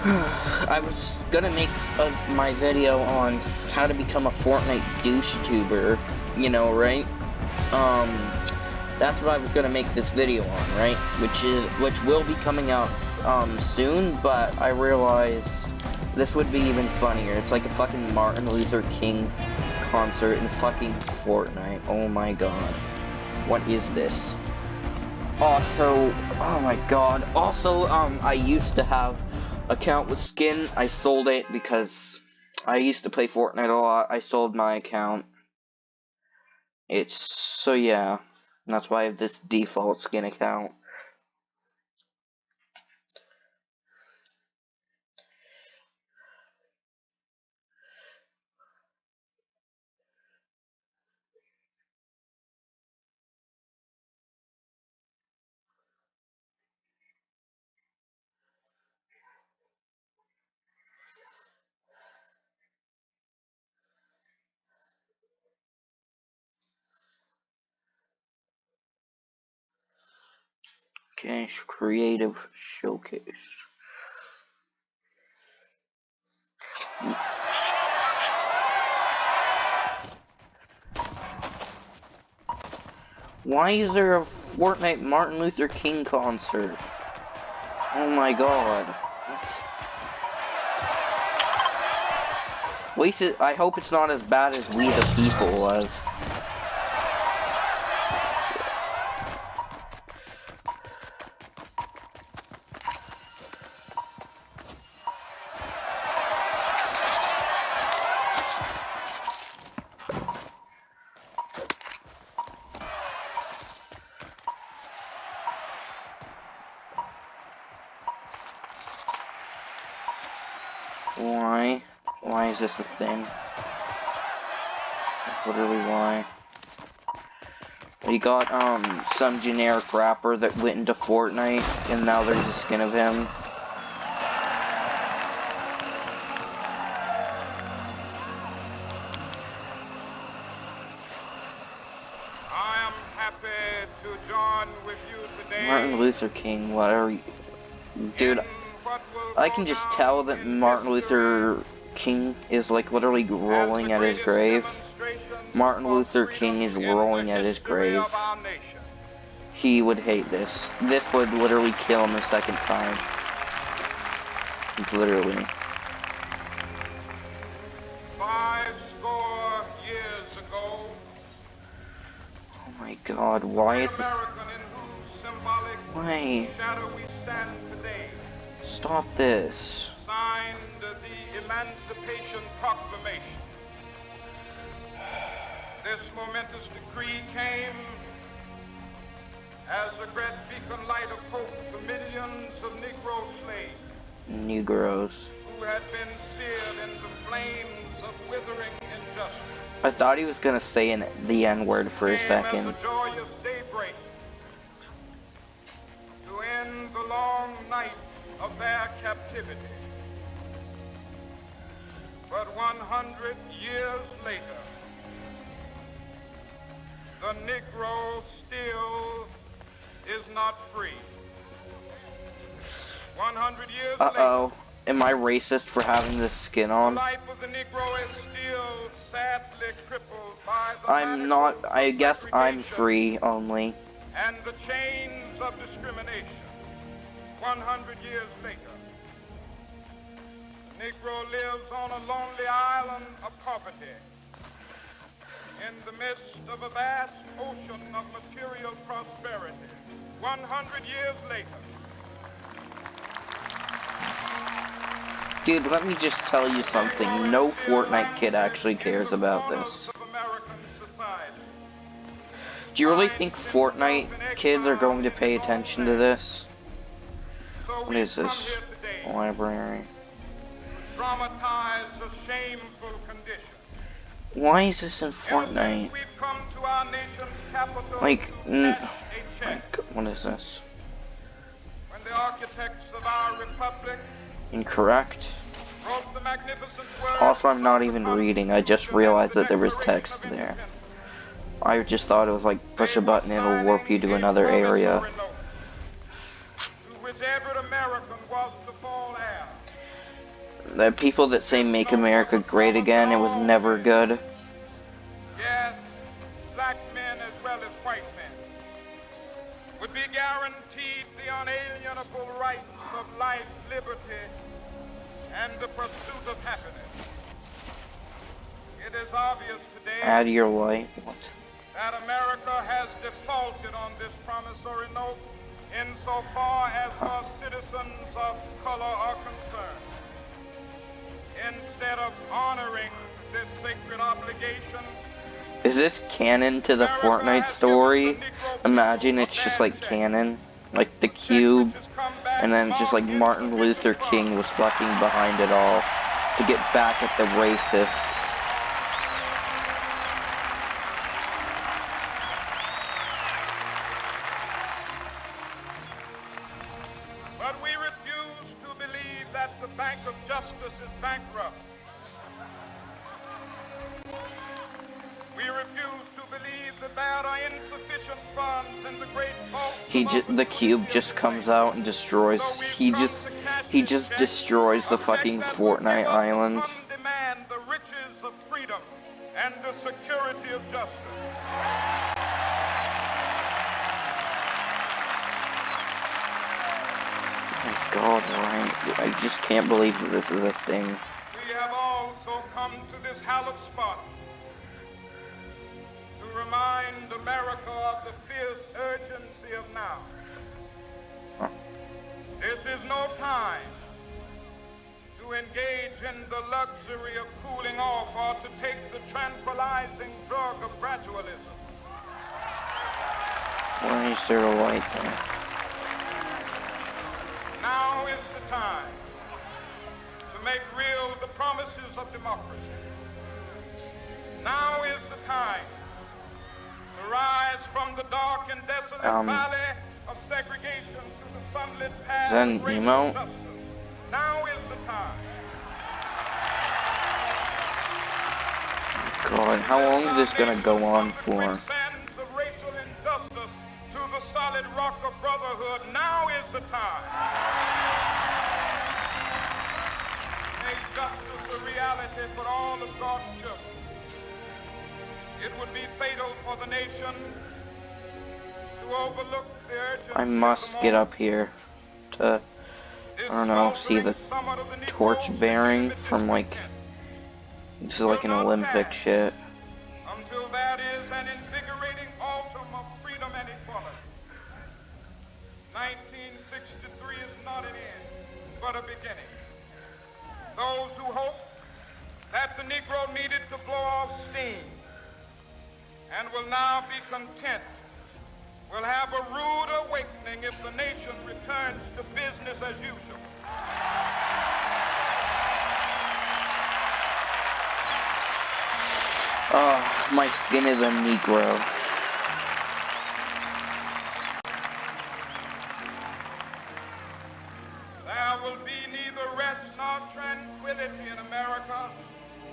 I was gonna make my video on how to become a Fortnite douche-tuber, you know, right? That's what I was gonna make this video on, right? Which will be coming out, soon, but I realized this would be even funnier. It's like a fucking Martin Luther King concert in fucking Fortnite. Oh my god. What is this? Also, oh my god. Also, I used to have account with skin. I sold it because I used to play Fortnite a lot. I sold my account. So yeah. That's why I have this default skin account. Okay, creative showcase. Why is there a Fortnite Martin Luther King concert? Oh my god. What? I hope it's not as bad as We the People was. Why? Why is this a thing? Literally why? We got, some generic rapper that went into Fortnite, and now there's a skin of him. I am happy to join with you today. Martin Luther King, whatever. Dude, I can just tell that Martin Luther King is like literally rolling at his grave. Martin Luther King is rolling at his grave. He would hate this. This would literally kill him a second time. Literally. 5 score years ago. Oh my god, why is this? Why? Stop this. Signed the Emancipation Proclamation. This momentous decree came as a great beacon light of hope to millions of Negro slaves. Negroes. Who had been seared in the flames of withering injustice. I thought he was gonna say the N-word for a second. As a joyous daybreak to end the long night of their captivity. But 100 years later, the Negro still is not free. 100 years later. Am I racist for having this skin on? The life of the Negro is still sadly crippled by the I'm not. I guess I'm free only. And the chains of discrimination. 100 years later, the Negro lives on a lonely island of poverty in the midst of a vast ocean of material prosperity. 100 years later. Dude, let me just tell you something. No Fortnite kid actually cares about this. Do you really think Fortnite kids are going to pay attention to this? What is this? Library. Why is this in Fortnite? Like, what is this? When the architects of our republic incorrect. Also, I'm not even reading. I just realized that there was text there. I just thought it was like push a button, it'll warp you to another area. The people that say "Make America Great Again," it was never good. Yes, black men as well as white men would be guaranteed the unalienable rights of life, liberty, and the pursuit of happiness. It is obvious today Add your light. What? that America has defaulted on this promissory note insofar as her citizens of color are concerned. Instead of honoring this sacred obligation, Is this canon to the Fortnite story? Imagine it's just like canon, like the cube, and then it's just like Martin Luther King was fucking behind it all to get back at the racists. but we refuse to believe that the Bank of Justice is bankrupt. We refuse to believe that there are insufficient funds in the great vault. The cube just comes out and destroys. He just destroys the fucking Fortnite island. Demand the riches of freedom and the security of justice. Oh my God, right? I just can't believe that this is a thing. We have also come to this hallowed spot to remind America of the fierce urgency of now. Huh. This is no time to engage in the luxury of cooling off or to take the tranquilizing drug of gradualism. Why is there a light there? Now is the time to make real the promises of democracy. Now is the time to rise from the dark and desolate valley of segregation to the sunlit path Is that an of racial emo? justice. Now is the time. God, how long is this gonna go on for? Sands of racial injustice to the solid rock of brotherhood. Now is the time. Make justice a reality for all of God's children. It would be fatal for the nation to overlook the urgency. I must get up here to, I don't know, see the torch bearing from like, this is like an Olympic shit. Until that is an invigorating autumn of freedom and equality. 1963 is not an end, but a beginning. Those who hope that the Negro needed to blow off steam and will now be content will have a rude awakening if the nation returns to business as usual. Oh, my skin is a Negro. There will be neither rest nor tranquility in America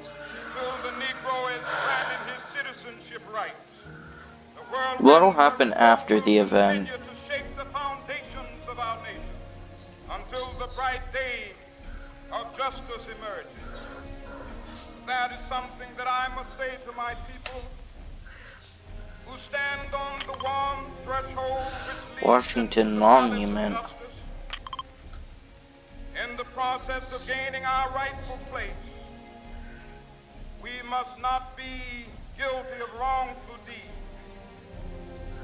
until the Negro is granted his citizenship rights. What'll happen after the event? To shape the foundations of our nation until the bright day of justice emerges. That is something that I must say to my people who stand on the warm threshold which leads Washington to the Monument. justice. In the process of gaining our rightful place, we must not be guilty of wrongful deeds.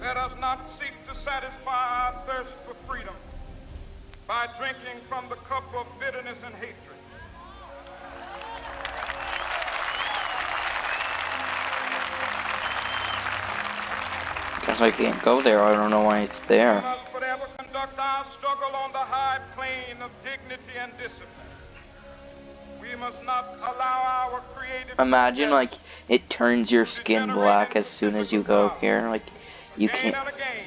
Let us not seek to satisfy our thirst for freedom by drinking from the cup of bitterness and hatred. Guess I can't go there. I don't know why it's there. We must forever conduct our struggle on the high plane of dignity and discipline. We must not allow our creative... Imagine like it turns your skin black as soon as you go here. Like you can't. Again and again,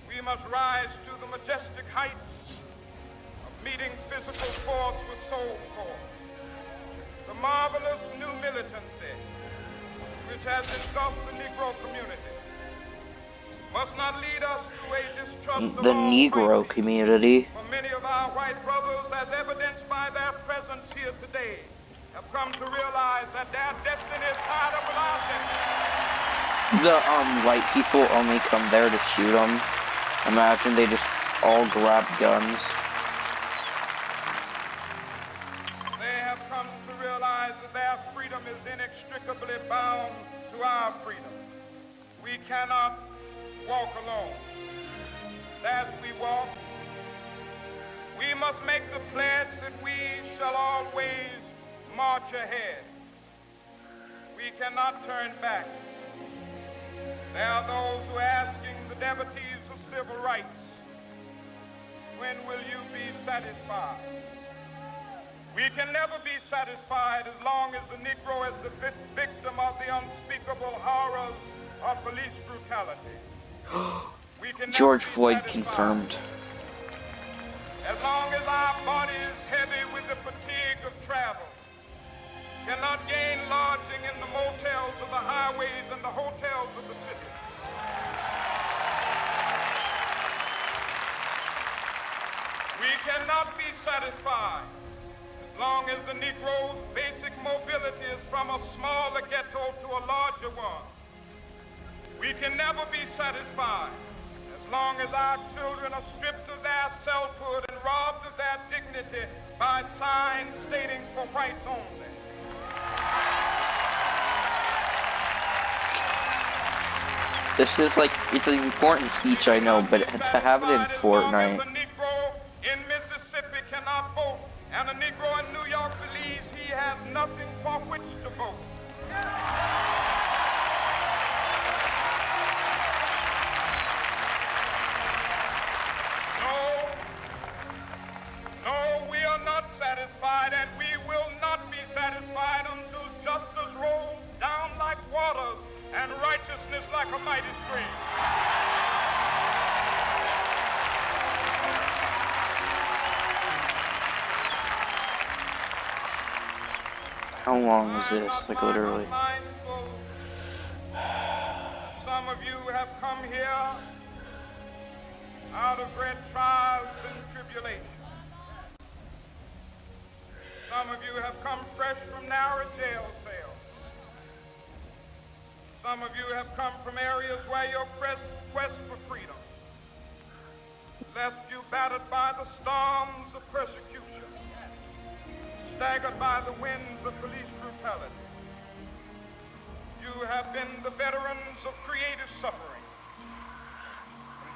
we must rise to the majestic heights of meeting physical force with soul force. The marvelous new militancy which has engulfed the Negro community must not lead us to a distrust of The all Negro white community. people. For many of our white brothers, as evidenced by their presence day have come to realize that their destiny is tied up with our destiny. The white people only come there to shoot them. Imagine they just all grab guns. They have come to realize that their freedom is inextricably bound to our freedom. We cannot walk alone. As we walk, we must make the pledge that we shall always march ahead. We cannot turn back. There are those who are asking the devotees of civil rights, when will you be satisfied? We can never be satisfied as long as the Negro is the victim of the unspeakable horrors of police brutality. George Floyd confirmed. As long as our body is heavy with the fatigue of travel, cannot gain lodging in the motels of the highways and the hotels of the city. We cannot be satisfied as long as the Negro's basic mobility is from a smaller ghetto to a larger one. We can never be satisfied as long as our children are stripped of their selfhood and robbed of their dignity by signs stating for whites only. This is like, it's an important speech, I know, but to have it in Fortnite. The Negro in Mississippi cannot vote, and a Negro in New York believes he has nothing for which to vote. No, we are not satisfied, and we will not be satisfied until justice rolls down like waters and righteousness like a mighty stream. How long is this? Like, literally. Some of you have come here out of great trials and tribulations. Some of you have come fresh from narrow jail cells. Some of you have come from areas where your quest for freedom left you battered by the storms of persecution, staggered by the winds of police brutality. You have been the veterans of creative suffering.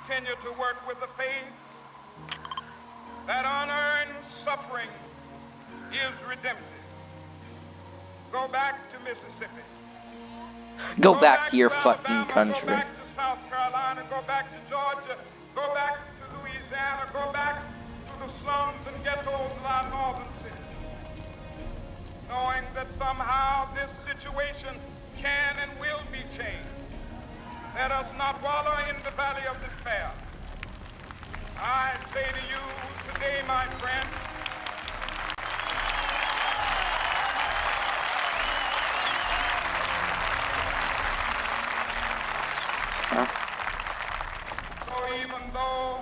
Continue to work with the faith that unearned suffering is redemptive. Go back to Mississippi. Go back to your fucking country. Go back to South Carolina. Go back to Georgia. Go back to Louisiana. Go back to the slums and ghettos of our northern cities. Knowing that somehow this situation can and will be changed. Let us not wallow in the valley of despair. I say to you today, my friend, so even though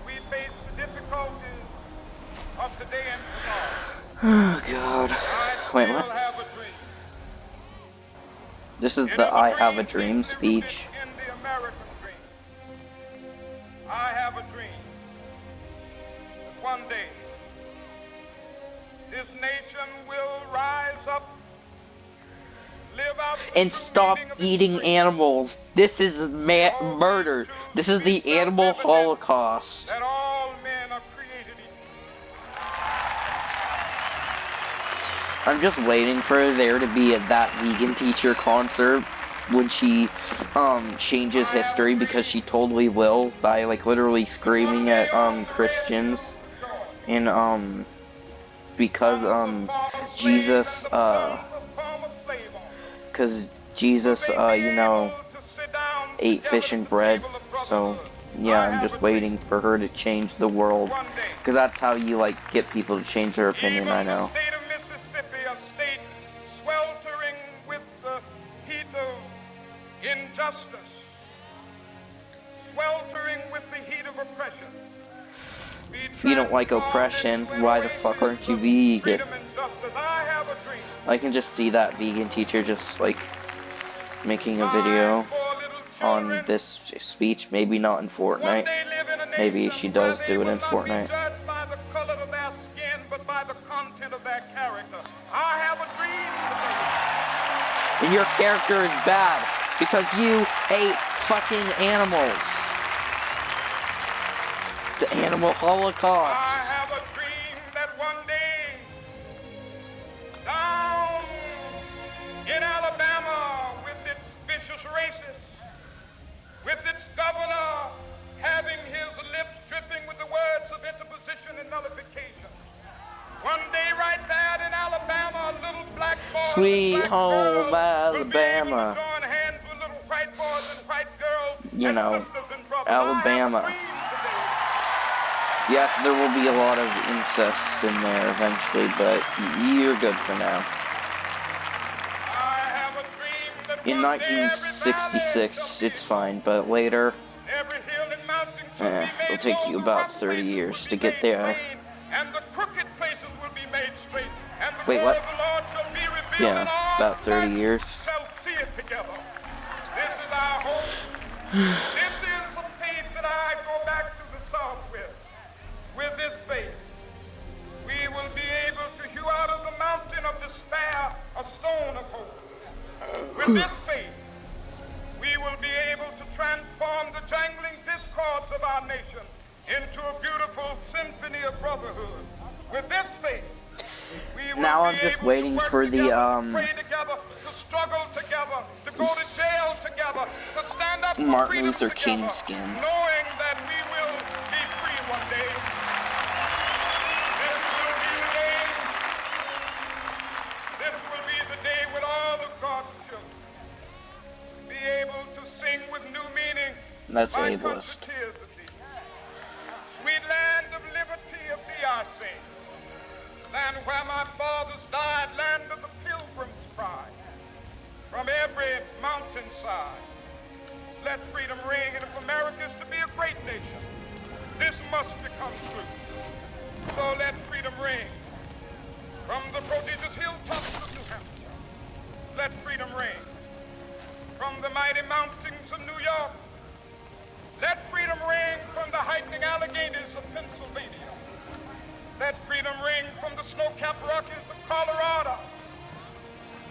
we face the difficulties of today and tomorrow, Oh, God. I Wait, still what? have a dream. This is It the is I have a dream dream deep speech. rooted in the American dream. I have a dream that one day this nation will rise up, live out the And true stop meaning of its eating creed. animals. This is murder. This is the animal holocaust. That all men are created equal. I'm just waiting for there to be at that vegan teacher concert when she changes history, because she totally will, by like literally screaming at Christians and because Jesus you know, ate fish and bread. So yeah, I'm just waiting for her to change the world, because that's how you like get people to change their opinion. I know. The state of Mississippi, a state sweltering with the heat of injustice, sweltering with the heat of oppression. If you don't like oppression, why the fuck aren't you vegan? Freedom and justice. I I can just see that vegan teacher just like making a video on this speech. Maybe not in Fortnite. Maybe she does do it in Fortnite. By the color of their skin, but by the content of their character. I have a dream today. And your character is bad because you ate fucking animals. The animal holocaust. I have a dream that one day, down in Alabama, with its vicious racists, with its governor having his lips dripping with the words of interposition and nullification. One day right there in Alabama, a little black boy Sweet and black home girl will be able Alabama. to join hands with little white boys and white girls, You and know, sisters and brothers. Alabama. I have a dream today. Yes, there will be a lot of incest in there eventually, but you're good for now. I have a dream that In one day every 1966, valley it's fine, but later, every hill and mountain shall be it'll made take low, you the about rough 30 places years will to be get made there. plain, and the crooked places will be made straight, and the Wait, glory what? of the Lord shall be revealed, Yeah, and all about 30 flesh years. shall see it together. This is our hope. This is the faith that I go back to the South with. With this faith, we will be able to hew out of the mountain of despair a stone of hope. With this faith, we will be able to transform the jangling discords of our nation into a beautiful symphony of brotherhood. With this faith, we will Now be I'm just able waiting to work for the, together, to pray together, to struggle together, to go to jail together, to stand up for Martin freedom Luther together, King skin. knowing that we will be free one day. This will be the day when all of God's children be able to sing with new meaning. That's My ableist. country, tears of thee. Sweet land of liberty, of thee I sing. Land where my fathers died, land of the pilgrim's pride. From every mountainside, let freedom ring. And if America is to be a great nation, this must become true. So let freedom ring. From the prodigious hilltops of New Hampshire, let freedom ring. From the mighty mountains of New York, let freedom ring. From the heightening Alleghenies of Pennsylvania, let freedom ring. From the snow-capped Rockies of Colorado,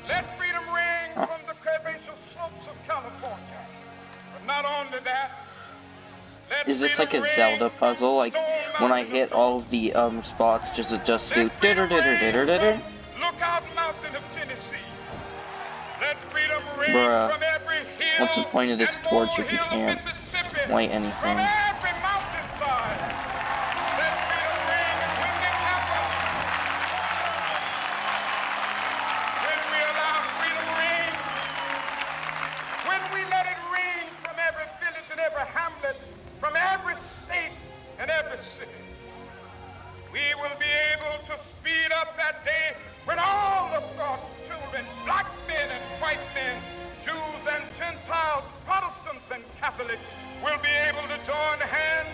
let freedom ring. From the curvaceous slopes of California. But not only that, let Is this like a freedom Zelda ring puzzle? from Like Stone when I Mountain hit to all of the spots, just do let freedom ring ditter. from Lookout Mountain of Tennessee. Let freedom ring Bruh, from every hill what's the point of this and torch if you molehill of can't Mississippi. light From anything? every mountainside. Let freedom ring, and when it happens, when we allow freedom ring, when we let it ring from every village and every hamlet, from every state and every city, we will be able to speed up that day when all of God's children, black men and white men, Jews and Gentiles, Protestants and Catholics, will be able to join hands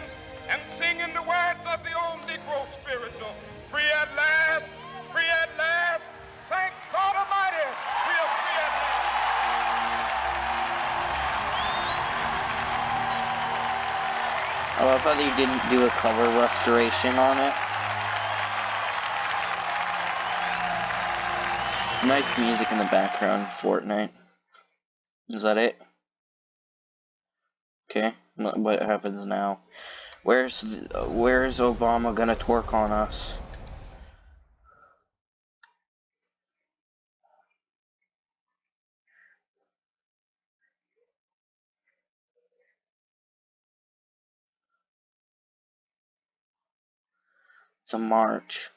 and sing in the words of the old Negro spiritual, free at last, thank God Almighty, we are free at last. I love how they didn't do a color restoration on it. Nice music in the background, Fortnite. Is that it? Okay, what happens now? Where's Obama gonna twerk on us? The march.